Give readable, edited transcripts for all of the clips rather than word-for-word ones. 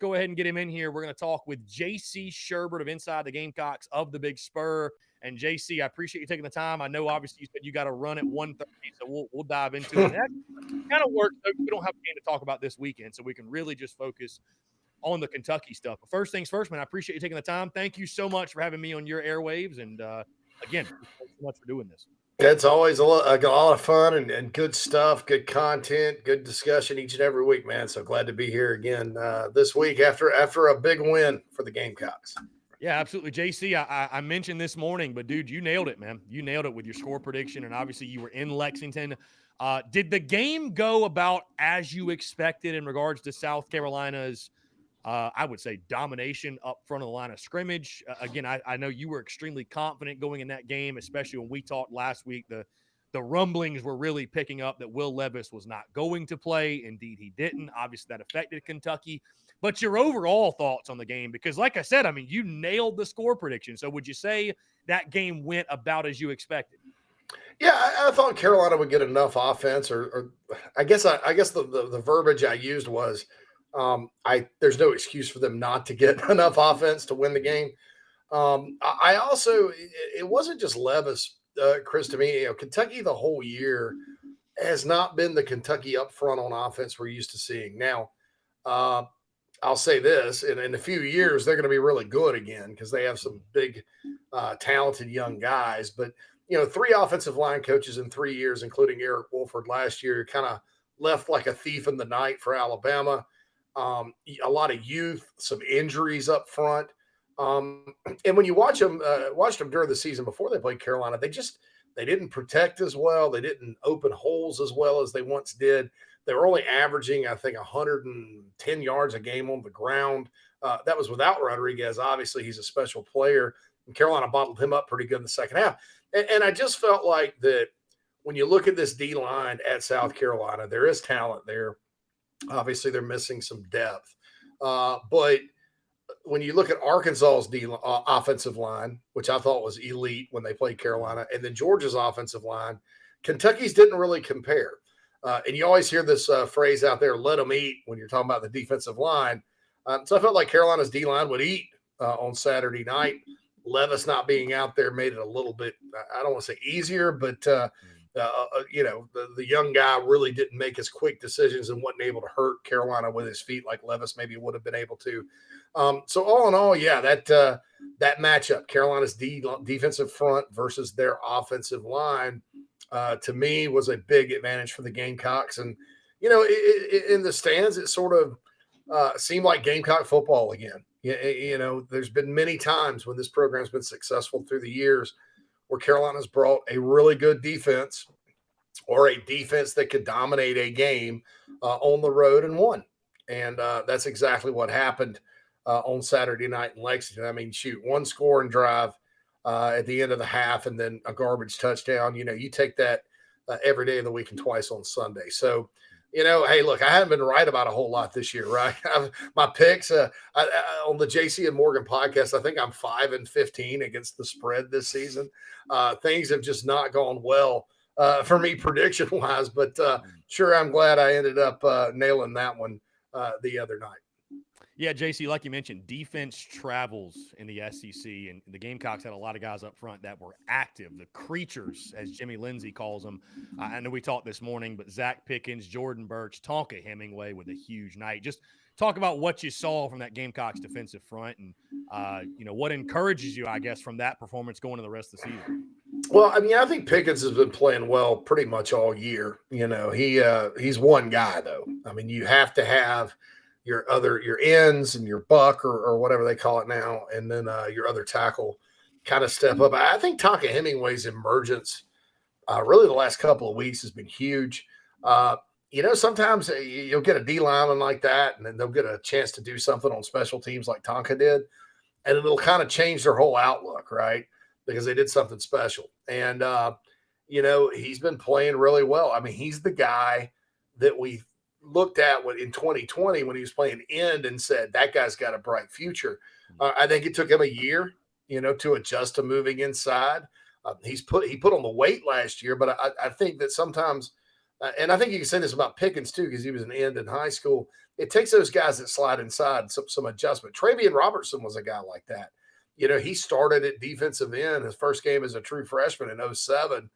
go ahead and get him in here. We're going to talk with JC Shurburtt of Inside the Gamecocks of the Big Spur. And JC, I appreciate you taking the time. I know obviously you said you got to run at 1:30, so we'll dive into it. And that kind of works. We don't have a game to talk about this weekend, so we can really just focus on the Kentucky stuff. But first things first, man, I appreciate you taking the time. Thank you so much for having me on your airwaves. And again, thanks so much for doing this. It's always a lot of fun and good stuff, good content, good discussion each and every week, man. So glad to be here again this week after a big win for the Gamecocks. Yeah, absolutely. JC, I mentioned this morning, but dude, you nailed it, man. You nailed it with your score prediction, and obviously you were in Lexington. Did the game go about as you expected in regards to South Carolina's, I would say, domination up front of the line of scrimmage? Again, I know you were extremely confident going in that game, especially when we talked last week. The rumblings were really picking up that Will Levis was not going to play. Indeed, he didn't. Obviously, that affected Kentucky. But your overall thoughts on the game, because like I said, I mean, you nailed the score prediction. So would you say that game went about as you expected? Yeah, I thought Carolina would get enough offense, or I guess the verbiage I used was there's no excuse for them not to get enough offense to win the game. I also, it wasn't just Levis, Chris, to me. Kentucky the whole year has not been the Kentucky up front on offense we're used to seeing. Now, I'll say this, in a few years, they're going to be really good again because they have some big, talented young guys. But, 3 offensive line coaches in 3 years, including Eric Wolford last year, kind of left like a thief in the night for Alabama. A lot of youth, some injuries up front. And when you watched them during the season before they played Carolina, they didn't protect as well. They didn't open holes as well as they once did. They were only averaging, I think, 110 yards a game on the ground. That was without Rodriguez. Obviously, he's a special player. And Carolina bottled him up pretty good in the second half. And I just felt like that when you look at this D-line at South Carolina, there is talent there. Obviously, they're missing some depth. But when you look at Arkansas's offensive line, which I thought was elite when they played Carolina, and then Georgia's offensive line, Kentucky's didn't really compare. And you always hear this phrase out there, let them eat, when you're talking about the defensive line. So I felt like Carolina's D-line would eat on Saturday night. Levis not being out there made it a little bit, I don't want to say easier, but, the young guy really didn't make as quick decisions and wasn't able to hurt Carolina with his feet like Levis maybe would have been able to. So all in all, yeah, that matchup, Carolina's defensive front versus their offensive line, to me was a big advantage for the Gamecocks. And, in the stands, it sort of seemed like Gamecock football again. There's been many times when this program's been successful through the years where Carolina's brought a really good defense or a defense that could dominate a game on the road and won. And that's exactly what happened on Saturday night in Lexington. I mean, shoot, one scoring drive at the end of the half and then a garbage touchdown. You take that every day of the week and twice on Sunday. So, hey, look, I haven't been right about a whole lot this year, right? My picks on the JC and Morgan podcast, I think I'm 5-15 against the spread this season. Things have just not gone well for me prediction-wise, but sure, I'm glad I ended up nailing that one the other night. Yeah, JC, like you mentioned, defense travels in the SEC, and the Gamecocks had a lot of guys up front that were active, the creatures, as Jimmy Lindsey calls them. I know we talked this morning, but Zach Pickens, Jordan Burch, Tonka Hemingway with a huge night. Just talk about what you saw from that Gamecocks defensive front and, what encourages you, I guess, from that performance going into the rest of the season. Well, I mean, I think Pickens has been playing well pretty much all year. He's one guy, though. I mean, you have to have your ends and your buck or whatever they call it now, and then your other tackle kind of step up. I think Tonka Hemingway's emergence really the last couple of weeks has been huge. Sometimes you'll get a D lineman like that, and then they'll get a chance to do something on special teams like Tonka did, and it'll kind of change their whole outlook, right? Because they did something special. And, he's been playing really well. I mean, he's the guy that we looked at in 2020 when he was playing end and said, that guy's got a bright future. I think it took him a year, to adjust to moving inside. He put on the weight last year, but I think that sometimes And I think you can say this about Pickens too, because he was an end in high school. It takes those guys that slide inside some adjustment. Travian Robertson was a guy like that. He started at defensive end his first game as a true freshman in 07.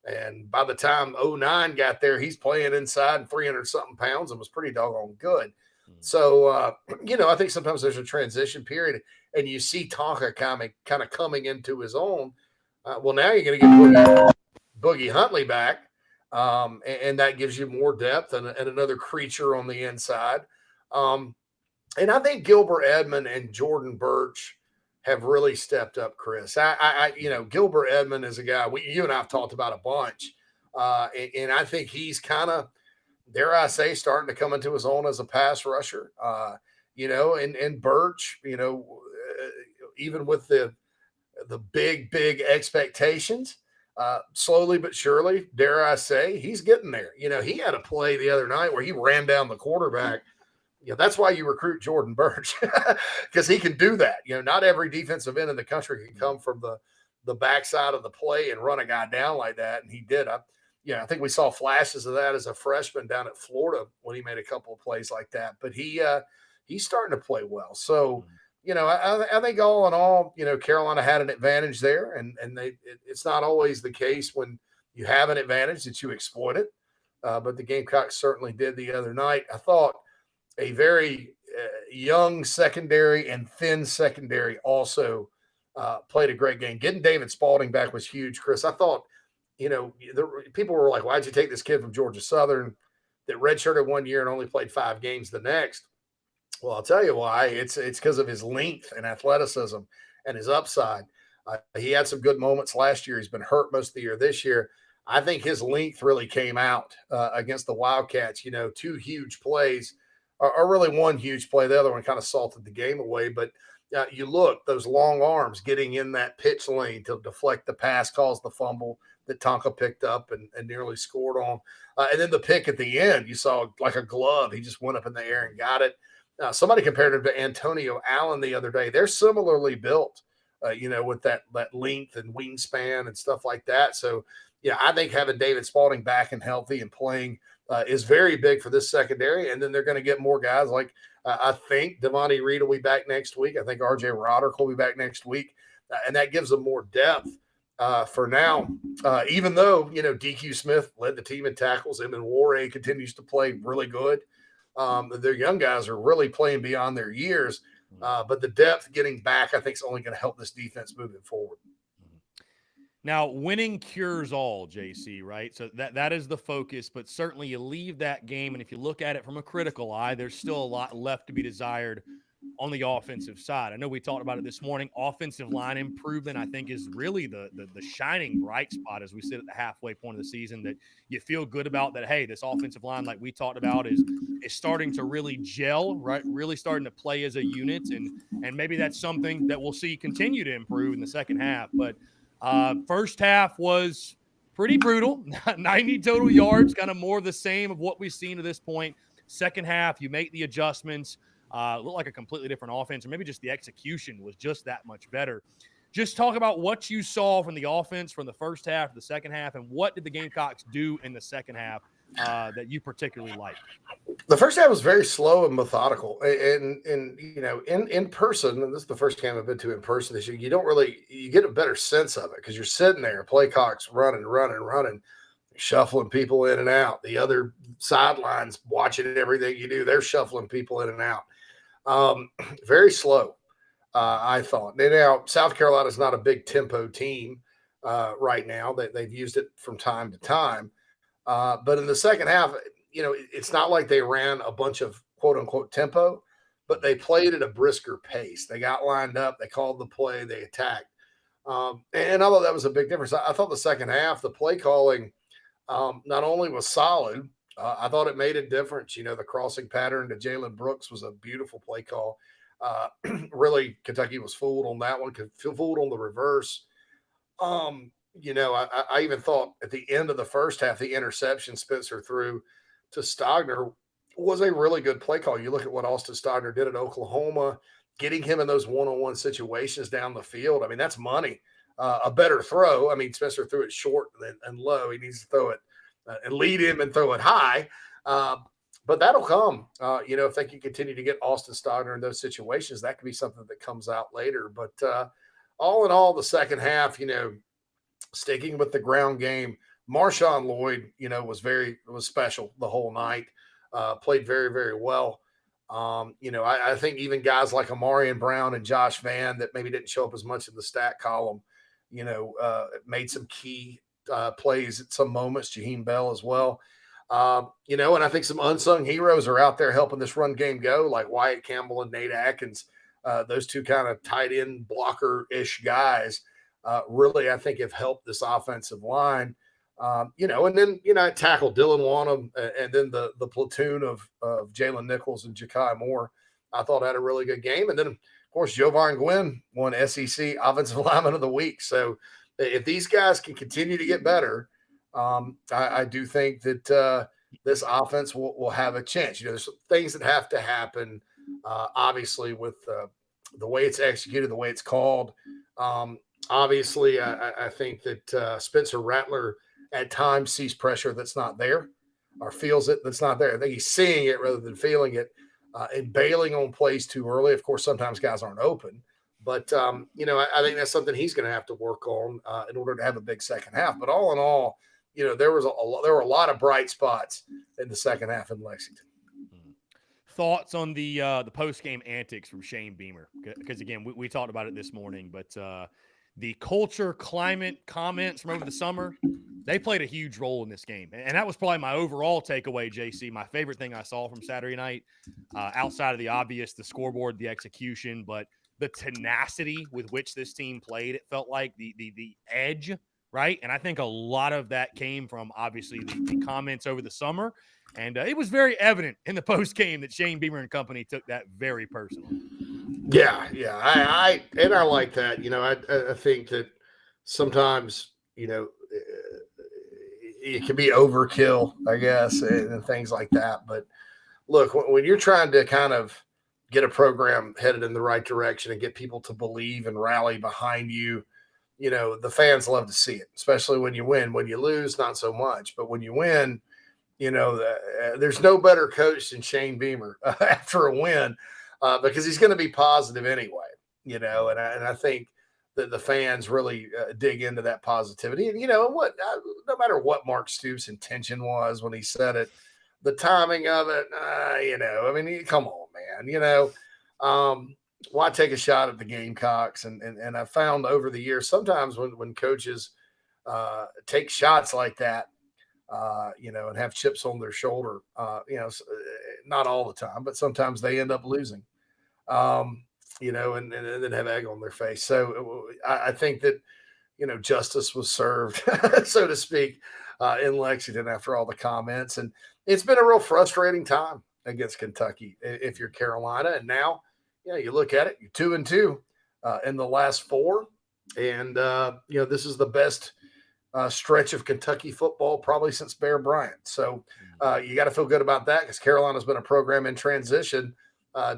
And by the time 09 got there, he's playing inside 300 something pounds and was pretty doggone good. So, I think sometimes there's a transition period and you see Tonka kind of coming into his own. Well, now you're going to get Boogie Huntley back. And that gives you more depth and another creature on the inside. And I think Gilbert Edmond and Jordan Birch have really stepped up, Chris. Gilbert Edmond is a guy you and I have talked about a bunch. And I think he's kind of, dare I say, starting to come into his own as a pass rusher. And Birch, even with the big expectations, slowly but surely, dare I say, he's getting there. He had a play the other night where he ran down the quarterback. That's why you recruit Jordan Birch, because he can do that. Not every defensive end in the country can come from the backside of the play and run a guy down like that, and he did. I think we saw flashes of that as a freshman down at Florida when he made a couple of plays like that. But he's starting to play well. So, I think all in all, Carolina had an advantage there, and it's not always the case when you have an advantage that you exploit it. But the Gamecocks certainly did the other night. I thought a very young secondary and thin secondary also played a great game. Getting David Spalding back was huge, Chris. I thought, people were like, why'd you take this kid from Georgia Southern that redshirted 1 year and only played 5 games the next? Well, I'll tell you why. It's because of his length and athleticism and his upside. He had some good moments last year. He's been hurt most of the year this year. I think his length really came out against the Wildcats. 2 huge plays, or really one huge play. The other one kind of salted the game away. But you look, those long arms getting in that pitch lane to deflect the pass, caused the fumble that Tonka picked up and nearly scored on. And then the pick at the end, you saw like a glove. He just went up in the air and got it. Somebody compared him to Antonio Allen the other day. They're similarly built, with that length and wingspan and stuff like that. So, I think having David Spalding back and healthy and playing is very big for this secondary. And then they're going to get more guys like I think Devontae Reed will be back next week. I think R.J. Roderick will be back next week. And that gives them more depth for now. Even though, DQ Smith led the team in tackles. Eamon Warray continues to play really good. Their young guys are really playing beyond their years, but the depth getting back, I think, is only going to help this defense moving forward. Now, winning cures all, JC, right? So that is the focus, but certainly you leave that game, and if you look at it from a critical eye, there's still a lot left to be desired on the offensive side. I know we talked about it this morning. Offensive line improvement, I think, is really the shining bright spot as we sit at the halfway point of the season, that you feel good about that, hey, this offensive line, like we talked about, is starting to really gel, right? Really starting to play as a unit, and maybe that's something that we'll see continue to improve in the second half. But first half was pretty brutal, 90 total yards, kind of more of the same of what we've seen to this point. Second half, you make the adjustments. Looked like a completely different offense, or maybe just the execution was just that much better. Just talk about what you saw from the offense from the first half to the second half, and what did the Gamecocks do in the second half that you particularly liked? The first half was very slow and methodical, and in person, and this is the first game I've been to in person this year, you get a better sense of it because you're sitting there, play clocks running, shuffling people in and out. The other sidelines watching everything you do, they're shuffling people in and out. Very slow, I thought. Now, South Carolina is not a big tempo team right now. They've used it from time to time. But in the second half, it's not like they ran a bunch of quote unquote tempo, but they played at a brisker pace. They got lined up, they called the play, they attacked. And I thought that was a big difference. I thought the second half, the play calling not only was solid, I thought it made a difference. The crossing pattern to Jalen Brooks was a beautiful play call. Really, Kentucky was fooled on that one, fooled on the reverse. I even thought at the end of the first half, the interception Spencer threw to Stogner was a really good play call. You look at what Austin Stogner did at Oklahoma, getting him in those one-on-one situations down the field. I mean, that's money. A better throw. I mean, Spencer threw it short and low. He needs to throw it and lead him and throw it high. But that'll come, if they can continue to get Austin Stogner in those situations, that could be something that comes out later. But all in all, the second half, sticking with the ground game, Marshawn Lloyd, was special the whole night, played very, very well. I think even guys like Amarian Brown and Josh Vann that maybe didn't show up as much in the stat column, made some key plays at some moments. Jaheim Bell as well. And I think some unsung heroes are out there helping this run game go, like Wyatt Campbell and Nate Atkins. Those two kind of tight end blocker-ish guys really, I think, have helped this offensive line. And then, I tackled Dylan Wanham and then the platoon of Jalen Nichols and Ja'Kai Moore, I thought had a really good game. And then, of course, Jovan Gwynn won SEC Offensive Lineman of the Week. So if these guys can continue to get better, I do think that this offense will have a chance. There's things that have to happen, obviously, with the way it's executed, the way it's called. Obviously, I think that Spencer Rattler at times sees pressure that's not there or feels it that's not there. I think he's seeing it rather than feeling it and bailing on plays too early. Of course, sometimes guys aren't open. But, I think that's something he's going to have to work on in order to have a big second half. But all in all, there were a lot of bright spots in the second half in Lexington. Thoughts on the post-game antics from Shane Beamer? Because, again, we talked about it this morning, but the culture, climate comments from over the summer, they played a huge role in this game. And that was probably my overall takeaway, JC. My favorite thing I saw from Saturday night, outside of the obvious, the scoreboard, the execution, but the tenacity with which this team played. It felt like the edge, right? And I think a lot of that came from, obviously, the comments over the summer. And it was very evident in the post game that Shane Beamer and company took that very personally. Yeah. I like that. I think that sometimes, it can be overkill, I guess, and things like that. But look, when you're trying to kind of get a program headed in the right direction and get people to believe and rally behind you, the fans love to see it, especially when you win. When you lose, not so much. But when you win, there's no better coach than Shane Beamer after a win because he's going to be positive anyway, and I think that the fans really dig into that positivity. And, no matter what Mark Stoops' intention was when he said it, the timing of it, come on, man, why take a shot at the Gamecocks? And I found over the years, sometimes when coaches take shots like that, and have chips on their shoulder, not all the time, but sometimes they end up losing, and then have egg on their face. So I think that, justice was served, so to speak, in Lexington after all the comments. And it's been a real frustrating time against Kentucky if you're Carolina. And now, you look at it, you're 2-2 in the last 4. And, this is the best stretch of Kentucky football probably since Bear Bryant. So you got to feel good about that because Carolina's been a program in transition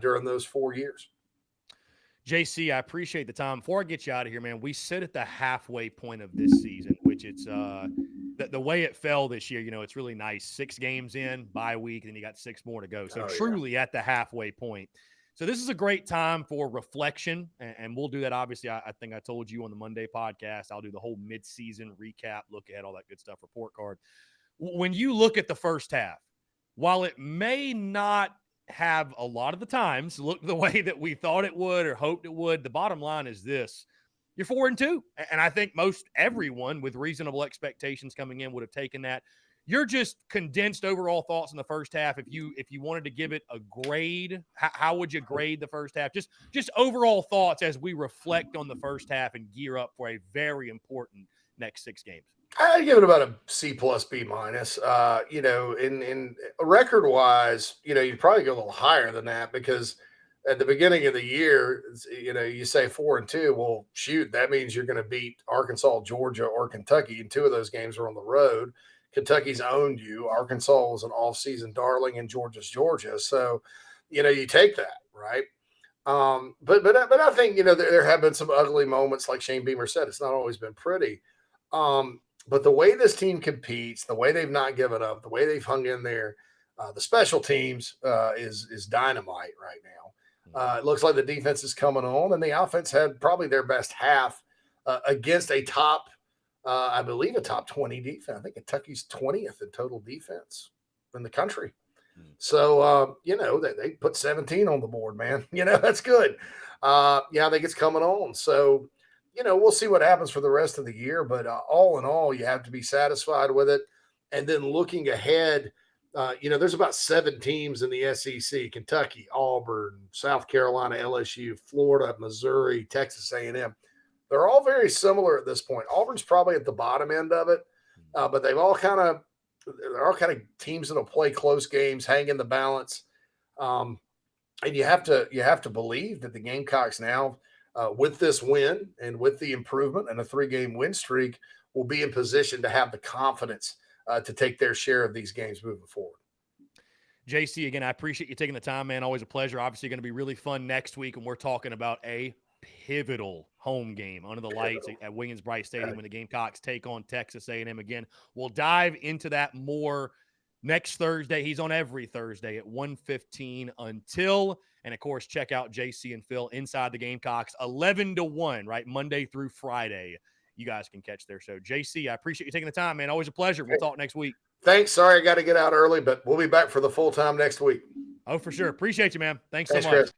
during those 4 years. JC, I appreciate the time. Before I get you out of here, man, we sit at the halfway point of this season, which it's the way it fell this year. It's really nice. 6 games in, bye week, and then you got 6 more to go. So truly at the halfway point. So this is a great time for reflection, and we'll do that. Obviously, I think I told you on the Monday podcast, I'll do the whole midseason recap, look ahead, all that good stuff, report card. When you look at the first half, while it may not have a lot of the times look the way that we thought it would or hoped it would, the bottom line is this: you're 4-2. And I think most everyone with reasonable expectations coming in would have taken that. You're just condensed overall thoughts in the first half. If you wanted to give it a grade, how would you grade the first half? Just overall thoughts as we reflect on the first half and gear up for a very important next 6 games. I give it about a C+, B-. In record wise, you'd probably go a little higher than that because at the beginning of the year, you say 4-2. Well, shoot, that means you're going to beat Arkansas, Georgia, or Kentucky. And 2 of those games are on the road. Kentucky's owned you. Arkansas was an off-season darling, and Georgia's Georgia. So, you take that, right? But I think, there have been some ugly moments, like Shane Beamer said. It's not always been pretty. But the way this team competes, the way they've not given up, the way they've hung in there, the special teams is dynamite right now. It looks like the defense is coming on, and the offense had probably their best half against a top, I believe, a top 20 defense. I think Kentucky's 20th in total defense in the country. So, they put 17 on the board, man. That's good. I think it's coming on. So, we'll see what happens for the rest of the year. But all in all, you have to be satisfied with it. And then looking ahead, there's about 7 teams in the SEC: Kentucky, Auburn, South Carolina, LSU, Florida, Missouri, Texas A&M. They're all very similar at this point. Auburn's probably at the bottom end of it, but they're all kind of teams that'll play close games, hang in the balance. And you have to believe that the Gamecocks now, with this win and with the improvement and a 3-game win streak, will be in position to have the confidence to take their share of these games moving forward. JC, again, I appreciate you taking the time, man. Always a pleasure. Obviously going to be really fun next week, and we're talking about a pivotal home game under the lights at Williams-Brice Stadium when the Gamecocks take on Texas A&M again. We'll dive into that more next Thursday. He's on every Thursday at 1:15 until, and of course, check out JC and Phil Inside the Gamecocks 11-1, right? Monday through Friday. You guys can catch their show. JC, I appreciate you taking the time, man. Always a pleasure. We'll talk next week. Thanks. Sorry I got to get out early, but we'll be back for the full time next week. Oh, for sure. Appreciate you, man. Thanks so much. Chris.